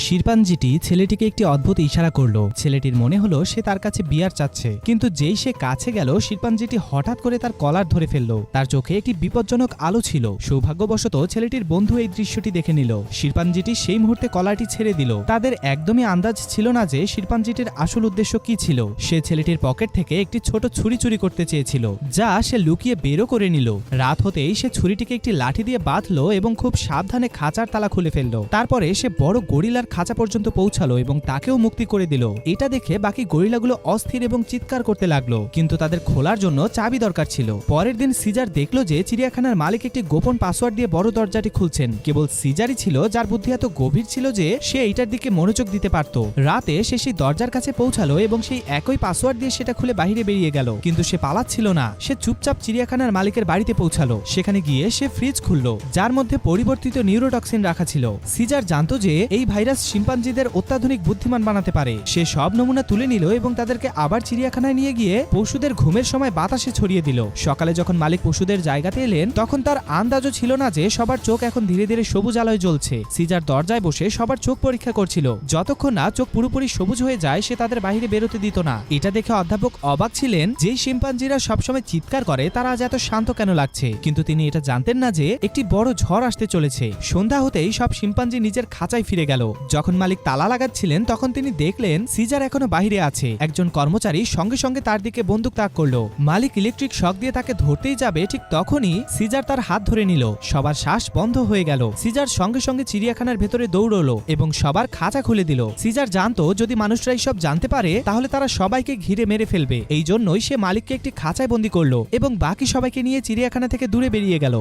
শিরপাঞ্জিটি ছেলেটিকে একটি অদ্ভুত ইশারা করলো। ছেলেটির মনে হলো সে তার কাছে বিয়ার চাচ্ছে, কিন্তু যেই সে কাছে গেল শিরপাঞ্জিটি হঠাৎ করে তার কলার ধরে ফেলল। তার চোখে একটি বিপজ্জনক আলো ছিল। সৌভাগ্যবশত ছেলেটির বন্ধু এই দৃশ্যটি দেখে নিল। শিরপাঞ্জিটি সেই মুহূর্তে কলারটি ছেড়ে দিল। তাদের একদমই আন্দাজ ছিল না যে শিরপাঞ্জিটির আসল উদ্দেশ্য কি ছিল। সে ছেলেটির পকেট থেকে একটি ছোট ছুরি চুরি করতে চেয়েছিল, যা সে লুকিয়ে বেরও করে নিল। রাত হতেই সে ছুরিটিকে একটি লাঠি দিয়ে বাঁধলো এবং খুব সাবধানে খাঁচার তালা খুলে ফেলল। তারপরে সে বড় গরিলার খাঁচা পর্যন্ত পৌঁছালো এবং তাকেও মুক্তি করে দিল। এটা দেখে বাকি গরিলাগুলো অস্থির এবং চিৎকার করতে লাগলো, কিন্তু তাদের খোলার জন্য চাবি দরকার ছিল। পরের দিন সিজার দেখলো যে চিড়িয়াখানার মালিক একটি গোপন পাসওয়ার্ড দিয়ে বড় দরজাটি খুলছেন। কেবল সিজারই ছিল যার বুদ্ধি এত গভীর ছিল যে সে এইটার দিকে মনোযোগ দিতে পারত। রাতে সে সেই দরজার কাছে পৌঁছালো এবং সেই একই পাসওয়ার্ড দিয়ে সেটা খুলে বাইরে বেরিয়ে গেল, কিন্তু সে পালাচ্ছিল না। সে চুপচাপ চিড়িয়াখানার মালিকের বাড়িতে পৌঁছালো। সেখানে গিয়ে সে ফ্রিজ খুললো, যার মধ্যে পরিবর্তিত নিউরোটক্সিন রাখা ছিল। সিজার জানতো যে এই ভাইরাস শিম্পাঞ্জিদের অত্যাধুনিক বুদ্ধিমান বানাতে পারে। সে সব নমুনা তুলে নিল এবং তাদেরকে আবার চিড়িয়াখানায় নিয়ে গিয়ে পশুদের ঘুমের সময় বাতাসে ছড়িয়ে দিল। সকালে যখন মালিক পশুদের জায়গাতে এলেন, তখন তার আন্দাজও ছিল না যে সবার চোখ এখন ধীরে ধীরে সবুজ আলোয় জ্বলছে। সিজার দরজায় বসে সবার চোখ পরীক্ষা করছিল। যতক্ষণ না চোখ পুরোপুরি সবুজ হয়ে যায় সে তাদের বাইরে বেরোতে দিত না। এটা দেখে অধ্যাপক অবাক ছিলেন। যেই শিম্পাঞ্জিরা সবসময় চিৎকার করে তারা আজ এত শান্ত কেন লাগছে, কিন্তু তিনি এটা জানতেন না যে একটি বড় ঝড় আসতে চলেছে। সন্ধ্যা হতেই সব শিম্পাঞ্জি নিজের খাঁচায় ফিরে গেল। যখন মালিক তালা লাগাচ্ছিলেন তখন তিনি দেখলেন সিজার এখনো বাইরে আছে। একজন কর্মচারী সঙ্গে সঙ্গে তার দিকে বন্দুক তাক করলো। মালিক ইলেকট্রিক শক দিয়ে তাকে ধরতেই যাবে, ঠিক তখনই সিজার তার হাত ধরে নিল। সবার শ্বাস বন্ধ হয়ে গেল। সিজার সঙ্গে সঙ্গে চিড়িয়াখানার ভেতরে দৌড়লো এবং সবার খাঁচা খুলে দিল। সিজার জানতো যদি মানুষরা সব জানতে পারে তাহলে তারা সবাইকে ঘিরে মেরে ফেলবে। এই জন্যই সে মালিককে একটি খাঁচায় বন্দী করলো এবং বাকি সবাইকে নিয়ে চিড়িয়াখানা থেকে দূরে বেরিয়ে গেল।